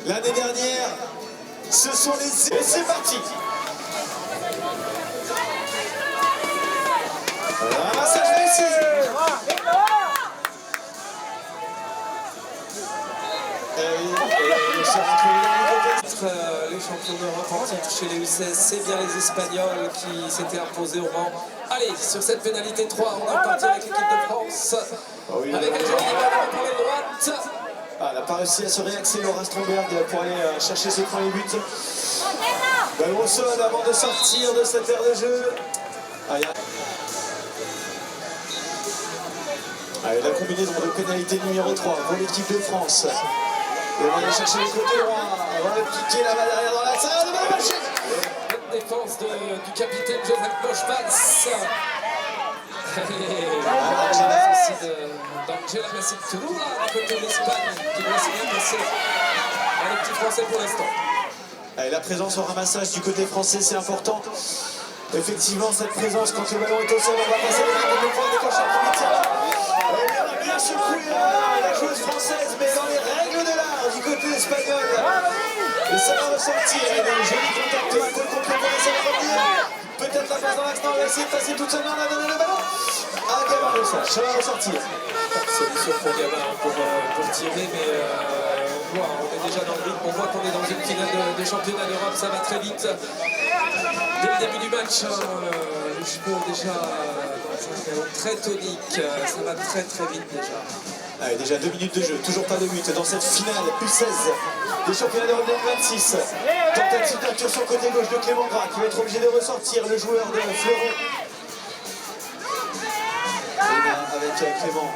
L'année dernière, ce sont les... Et c'est parti. Ramassage réussi. Les champions d'Europe en titre chez les U16, c'est bien les Espagnols qui s'étaient imposés au Mans. Allez, sur cette pénalité 3, on est reparti avec l'équipe de France. Oh oui, avec Angélique pour les droites. Elle n'a pas réussi à se réaxer, Laura Stromberg, pour aller chercher ses premiers buts. Ballon au sol avant de sortir de cette aire de jeu. Allez, la combinaison de pénalité numéro 3 pour l'équipe de France. Et on va aller chercher le côté droit. On va le piquer là-bas derrière dans la salle. On va marcher. Bonne défense du capitaine Joseph Boschbatz. D'Angela Massiturula du côté de l'Espagne qui doit se bien passer les petits Français pour l'instant. Allez, la présence au ramassage du côté français, c'est important. Effectivement, cette présence, quand le ballon est au sol, on va passer les mains de pouvoir décrocher un premier tir. Elle a bien secoué la joueuse française, mais dans les règles de l'art du côté espagnol. Et ça va ressortir. Et des jolis contacts à côté complément, ça va revenir. Peut-être la passe dans l'axe, on va essayer de passer toute seule main, on a donné le ballon. Ah, Gabin le sache, ça va ressortir. Solution pour Gabin pour tirer, mais on est déjà dans le rythme, on voit qu'on est dans une finale de championnat d'Europe, ça va très vite. Dès le début du match, les chevaux déjà dans un galop très tonique, ça va très vite déjà. Allez, déjà 2 minutes de jeu, toujours pas de but dans cette finale U16 des championnats d'Europe 2026. Tentative d'incursion côté gauche de Clément Gras qui va être obligé de ressortir, le joueur de Fleuron. Avec Clément.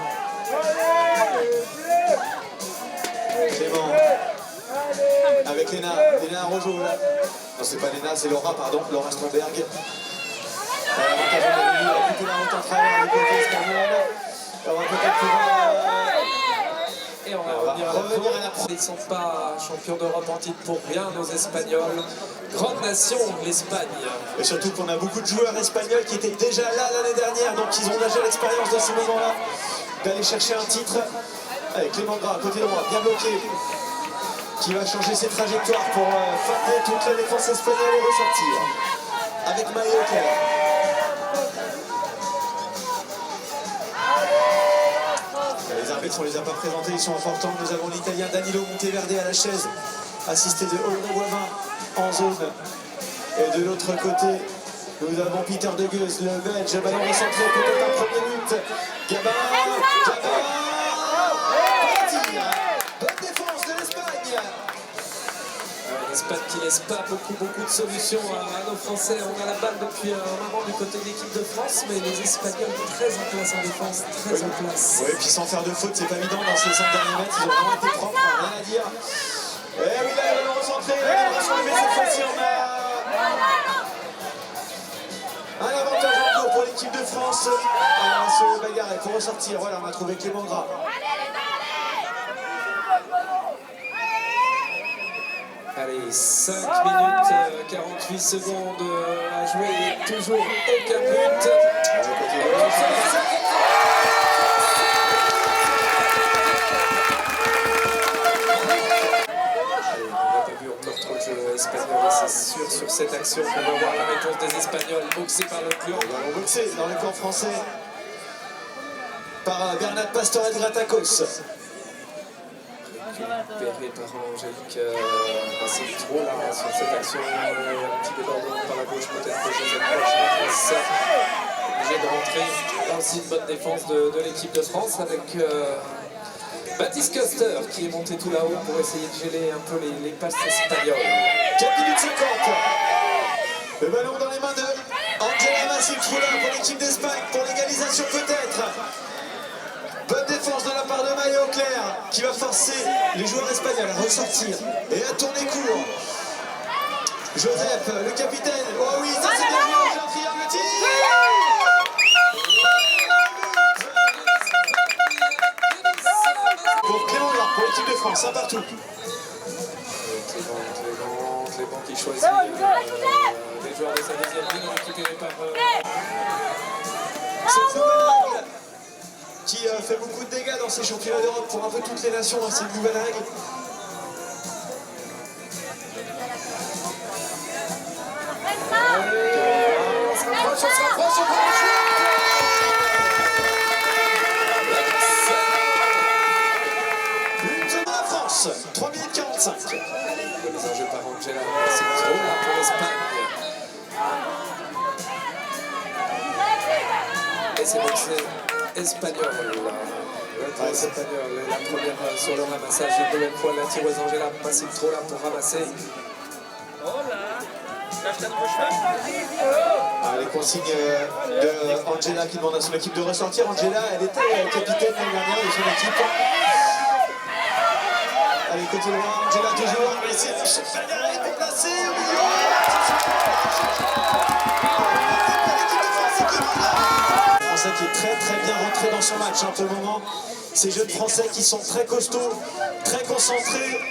Avec Léna Rojo là. Non, c'est pas Léna, c'est Laura, pardon, Laura Stromberg. Avantage en début, elle a coupé la route en travers du côté espagnol. On va peut-être pouvoir... Et on va revenir à la pro. Ils ne sont pas champions d'Europe en titre pour rien, nos Espagnols. Grande nation, l'Espagne. Et surtout qu'on a beaucoup de joueurs espagnols qui étaient déjà là l'année dernière, donc ils ont déjà l'expérience de ces moments-là d'aller chercher un titre. Avec Clément Gras, côté droit, bien bloqué, qui va changer ses trajectoires pour feindre toute la défense espagnole et ressortir. Avec Maillot Claire. Les arbitres, on ne les a pas présentés, ils sont importants. Nous avons l'Italien Danilo Monteverde à la chaise, assisté de Audrey Boivin en zone. Et de l'autre côté, nous avons Peter De Geus, le Belge, ballon recentré, peut-être un premier but. Gabin, bonne défense de l'Espagne. L'Espagne qui laisse pas beaucoup de solutions à nos Français. On a la balle depuis un moment du côté de l'équipe de France, mais les Espagnols très en place en défense, très en place. Oui, et puis sans faire de faute, c'est pas évident dans ces 5 derniers mètres, ils ont vraiment été propres, rien à dire. Et oui, là, le ballon recentré, l'élevation est cette fois-ci, on a un avantage en cours pour l'équipe de France. On se bagarre pour ressortir, voilà, on a trouvé Clément Gras. Allez, 5 minutes, 48 secondes à jouer, toujours aucun but. Espagnol, c'est sûr sur cette action qu'on va voir la réponse des Espagnols boxés par le club. Ballon boxé dans le camp français par Bernat Pastorel Gratacos. Récupéré par Angélique assez trop là sur cette action. Un petit débordement par la gauche, peut-être que Joseph Bosch obligé de rentrer. Là aussi une bonne défense de l'équipe de France avec Baptiste Custer qui est monté tout là-haut pour essayer de geler un peu les passes espagnoles. 4 minutes 50. Le ballon dans les mains de Angela Massiturula pour l'équipe d'Espagne, pour l'égalisation peut-être. Bonne défense de la part de Maillot Claire qui va forcer les joueurs espagnols à ressortir et à tourner court. Joseph, le capitaine. Oh oui, ça c'est bien joué, un triangle tir. Pour Clément Gras, pour l'équipe de France, un partout. Clément qui choisit les joueurs de sa deuxième ligne récupérés par cette nouvelle règle qui fait beaucoup de dégâts dans ces championnats d'Europe pour un peu toutes les nations, hein, c'est une nouvelle règle. se rapproche au premier shoot. But de la France, 3 minutes 45. Les enjeux par Angela, c'est trop là pour l'Espagne. Et c'est donc espagnol. Espagnol. La première sur le ramassage, une nouvelle fois la tireuse Angela, passé trop là pour ramasser. Les consignes de Angela qui demande à son équipe de ressortir. Angela, elle était capitaine l'année dernière de son équipe. Allez, côté droit, Angela toujours. Mais c'est Federer pour passer. Le Français qui est très bien rentré dans son match pour le moment. Ces jeunes Français qui sont très costauds, très concentrés.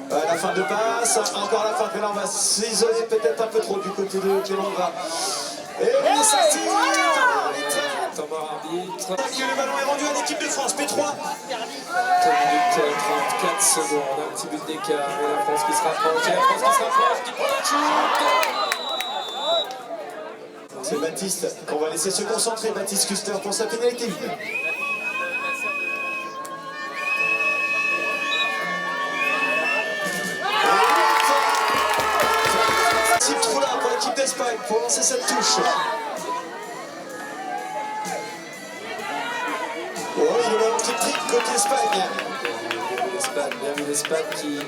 La fin de passe, encore la fin, mais là on va s'isoler peut-être un peu trop du côté de Clément. Et ça tire. Le ballon est rendu à l'équipe de France, P3. 2 minutes 34 secondes, un petit but d'écart, et la France qui se rapproche, et la France qui se rapproche, qui prend la shoot. C'est Baptiste qu'on va laisser se concentrer, Baptiste Custer pour sa pénalité. Pour l'équipe d'Espagne pour lancer cette touche. Oh, il y a le ballon qui trique côté Espagne. Bien vu l'Espagne qui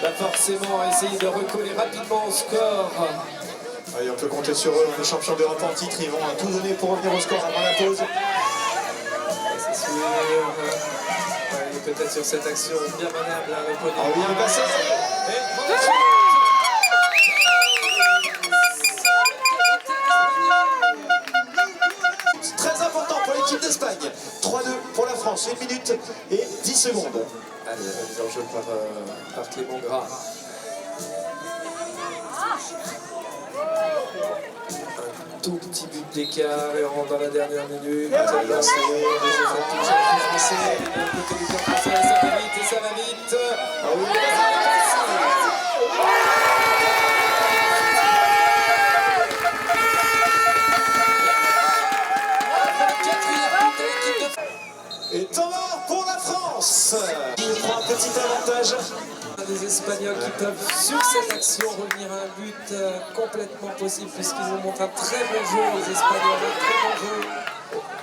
va forcément essayer de recoller rapidement au score. Allez, on peut compter sur eux, les champions d'Europe en titre, ils vont tout donner pour revenir au score avant la pause. C'est sûr. Peut-être sur cette action bien maniable avec Pony. Ah oui, il est passé. Très important pour l'équipe d'Espagne. 3-2 pour la France, 1 minute et 10 secondes. Allez, la mise en jeu par Clément Gras. Un tout petit but d'écart et on rentre dans la dernière minute. Ça va lancer. Ça va vite et ça va vite. Ah oui. Et temps mort pour la France. Il prend un petit avantage. Des Espagnols qui peuvent sur cette action revenir à un but complètement possible puisqu'ils ont montré un très bon jeu, les Espagnols, un très bon jeu.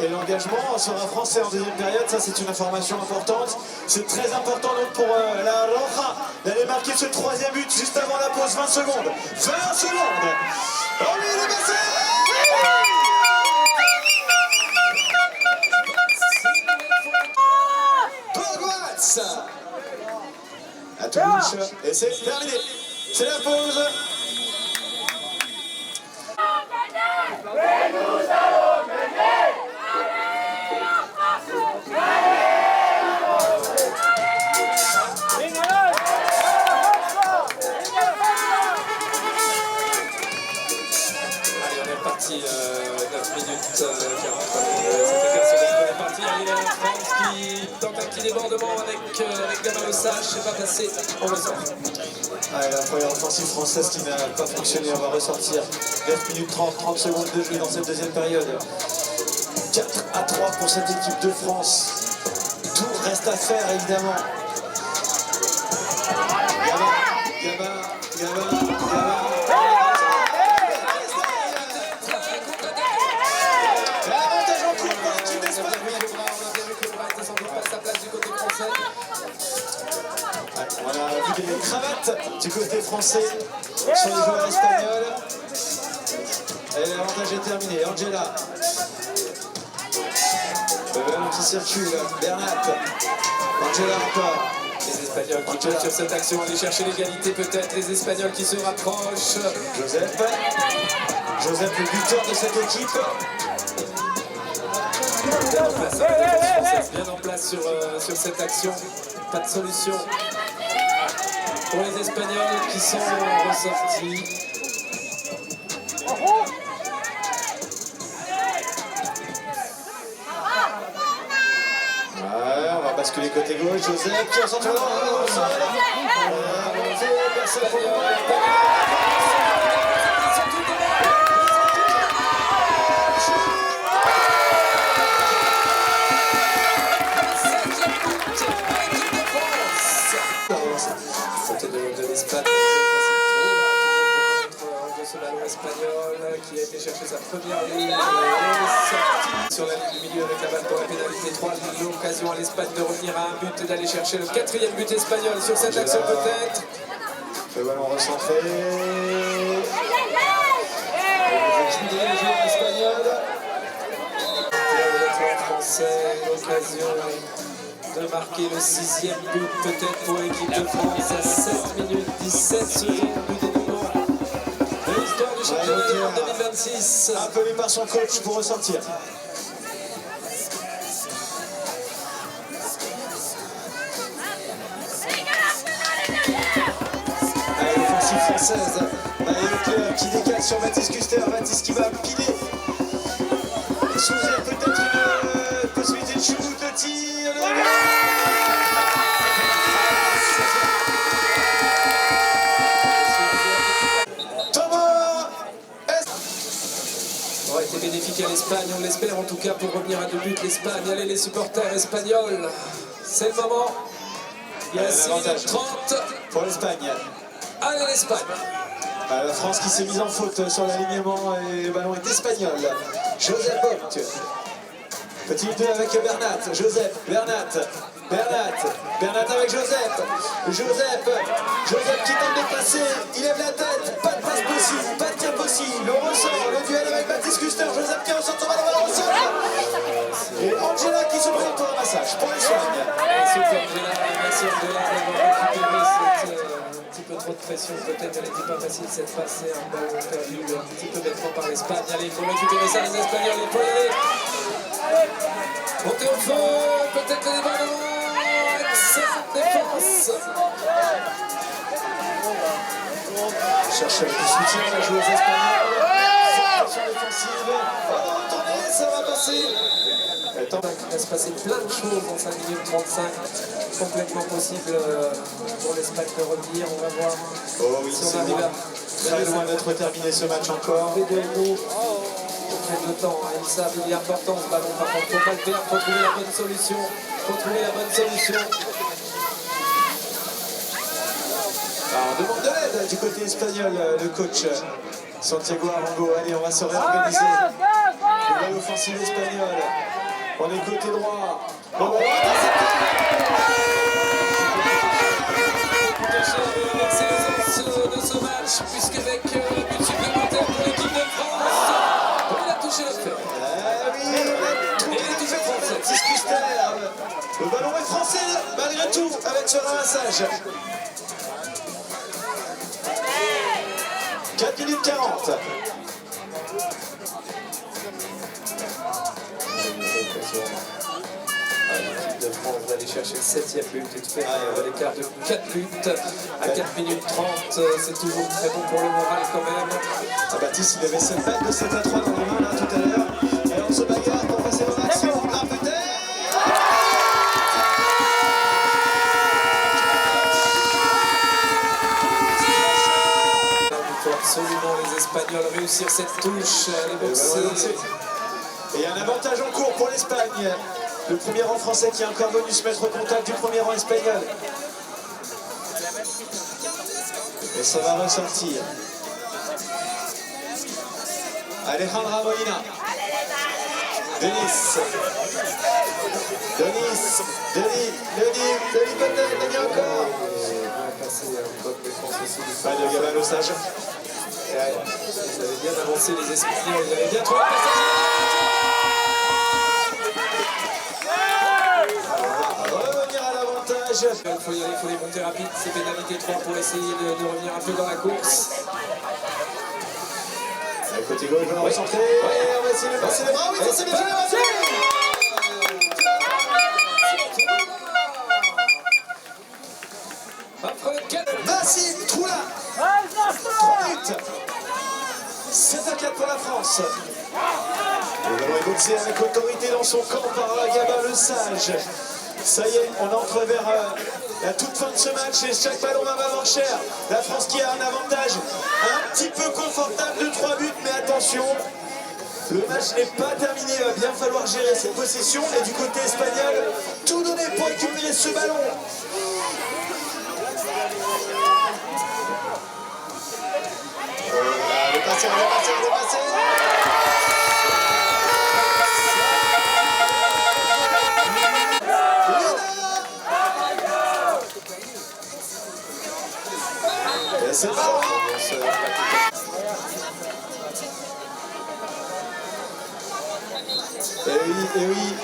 Et l'engagement sera français en deuxième période, ça c'est une information importante. C'est très important donc pour la Roja d'aller marquer ce troisième but juste avant la pause, 20 secondes. 20 secondes. Oh oui, il est passé. À touche, et c'est terminé. C'est la pause. Allez, on est reparti, 9 minutes 43 c'était 15 secondes, on est parti. Allez, la France qui tente un petit débordement avec Gamin Le Sage, c'est pas passé, on le sort. Allez, la première offensive française qui n'a pas fonctionné, on va ressortir. 9 minutes 30 secondes de jeu dans cette deuxième période. 4-3 pour cette équipe de France. Tout reste à faire évidemment. Gamin. L'avantage en cours pour l'équipe d'Espagne. On a bien vu que le bras était sans doute pas à sa place du côté français. On a vu des cravates du côté français sur les joueurs espagnols. Et l'avantage est terminé. Angela. Le ballon qui circule. Bernat. Angela encore. Les Espagnols qui peuvent sur cette action aller chercher l'égalité peut-être. Les Espagnols qui se rapprochent. Joseph, le buteur de cette équipe. Bien en place sur cette action. Pas de solution pour les Espagnols qui sont ressortis. Ouais, on va basculer. tous les côtés gauche. Joseph qui en centre au sol. Personne pour le moment. De l'Espagne, ce ballon espagnol qui a été chercher sa première ligne sur la ligne du milieu avec la balle pour la pénalité 3, l'occasion à l'Espagne de revenir à un but et d'aller chercher le 4e but espagnol sur cette action peut-être. Le ballon recentré. Les joueurs espagnols. Le français, l'occasion de marquer le 6e but peut-être pour l'équipe de France à 7 minutes 17 secondes du dénouement de l'histoire du championnat en 2026. Appelé par son coach pour ressortir. Allez, l'offensive française. Allez, Leclerc qui décale sur Baptiste Custer. Baptiste qui va piler. S'ouvrir peut-être une possibilité de shoot, de tir. Thomas Aurait été bénéfique à l'Espagne, on l'espère en tout cas pour revenir à 2 buts l'Espagne. Allez les supporters espagnols, c'est le moment. Il y a 6 minutes 30 pour l'Espagne. Allez l'Espagne. La France qui s'est mise en faute sur l'alignement et le ballon est espagnol. Joseph Bock. Petit 2 avec Bernat. Joseph, Bernat. Bernat avec Joseph. Joseph qui tente de passer. Il lève la tête. Pas de passe possible. Pas de tir possible. Le ressort. Le duel avec Baptiste Custer. Joseph qui ressort son ballon au sol. Et Angela qui se présente pour un massage. Pour l'Espagne. Merci Angela d'avoir récupéré un petit peu trop de pression. Peut-être elle n'était pas facile cette passe. Un ballon perdu un petit peu bêtement par l'Espagne. Allez, il faut récupérer ça les Espagnols. Il faut y aller. Montez au feu. Peut-être les ballons. Excellente défense. Cherche du soutien à la joueuse espagnole. Sur défensive. On va retourner, ça va passer. Il va se passer plein de choses en 5 minutes 35. Complètement possible pour l'Espagne de revenir. On va voir Oh oui, si on arrive à très loin d'être terminé ce match encore. De temps, hein. Ils savent, il est important ce ballon, par contre, faut pas le perdre, faut trouver la bonne solution. On demande de l'aide du côté espagnol, le coach Santiago Arango. Allez, on va se réorganiser. Nouvelle offensive espagnole. On est côté droit. On va l'excellence de ce match, puisqu'avec but supplémentaire pour l'équipe de France, il a touché le fer. Le ballon est français malgré tout avec ce ramassage. 4 minutes 40. L'équipe de France va aller chercher le 7e but et de faire l'écart de 4 buts à 4 minutes 30. C'est toujours très bon pour le moral quand même. Baptiste, il avait cette balle de 7 à 3 dans les mains là tout à l'heure. Et on se bagarre pour passer en action. Peut-être. Il faut absolument les Espagnols réussir cette touche. Les boxer. Et un avantage en cours pour l'Espagne. Le premier rang français qui est encore venu se mettre au contact du premier rang espagnol. Et ça va ressortir. Alejandra Molina. Denis peut-être, Denis encore. Pas de Gabal au sage. Ils avaient bien avancé les Espagnols, ils avaient bien trouvé le passage. Revenir à l'avantage. Il faut y aller, il faut les monter rapide. C'est pénalité 3 pour essayer de revenir un peu dans la course. Côté gauche, on va recentrer. On va essayer de passer les bras. Oui, ça c'est bien joué. Bassim Troula. 3 minutes. 7 à 4 pour la France. Le ballon est boxé avec autorité dans son camp par Gabin Le Sage. Ça y est, on entre vers la toute fin de ce match et chaque ballon va valoir cher. La France qui a un avantage un petit peu confortable de 3 buts, mais attention, le match n'est pas terminé, il va bien falloir gérer cette possession. Et du côté espagnol, tout donner pour récupérer ce ballon. Le passeur, le passeur. C'est pas et oui.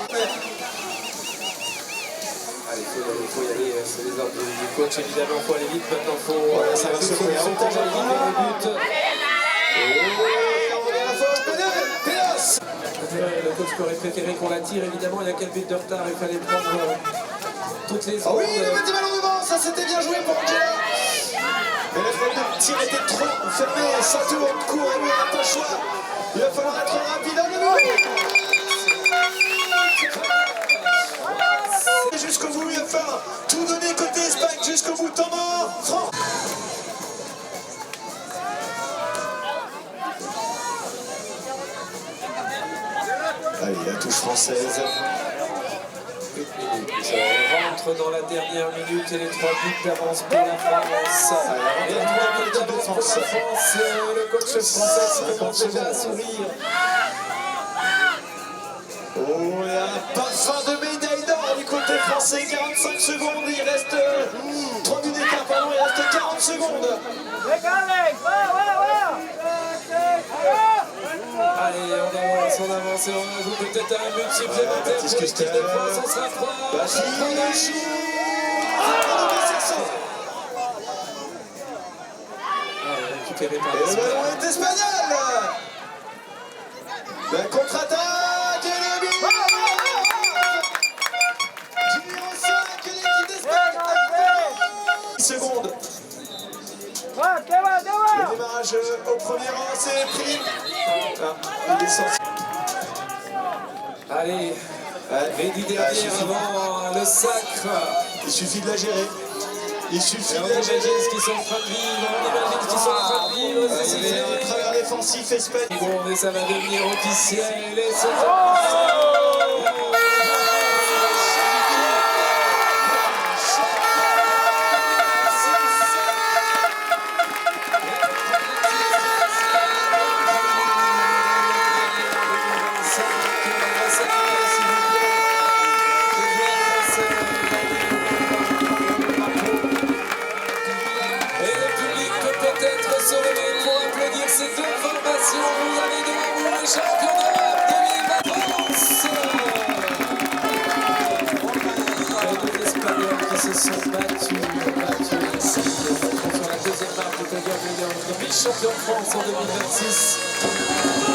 Allez, il faut y aller, c'est les ordres du coach, évidemment, il faut aller vite, maintenant il faut... Voilà, ça va se courir, on tâche à le but. Le coach aurait préféré qu'on la tire, évidemment, il y a quel but de retard, il fallait prendre toutes les Ah oui, secondes. le petit ballon devant, ça c'était bien joué pour Angela. Mais la fenêtre de tir était trop fermée, ça tourne, court et lui, on n'a pas le choix. Il va falloir être rapide à nouveau. Jusqu'au bout, il va falloir tout donner côté Espagne, jusqu'au bout, temps mort. France. Allez, la touche française. On rentre dans la dernière minute et les 3 buts d'avance pour la France. Et les 3 buts d'avance pour la France. Le coach français commence déjà à sourire. Oh, il y a un parfum de médaille d'or du côté français. 45 secondes, il reste 3 minutes d'écart, pardon, il reste 40 secondes. Allez, on avance et on ajoute peut-être un but supplémentaire pour l'équipe de France, on sera 3. Récupéré par le ballon est espagnol. La contre-attaque et le but. Numéro 5, l'équipe d'Espagne. 10 secondes. Le démarrage au premier rang, c'est pris. Ah, il est sorti. Allez, les 10 derniers avant le sacre. Il suffit de la gérer. Il suffit Et on de la imagine gérer. ce qu'ils sont en train de vivre. On imagine ce qu'ils sont en train de vivre. Il y a un travers défensif espagnol. Bon, et ça va devenir officiel. Et c'est se lever pour applaudir ces deux formations. Vous avez devant vous les champions d'Europe 2014. Les deux Espagnols qui se sont battus ici sur la deuxième marque de podium, vice-champion de France en 2026.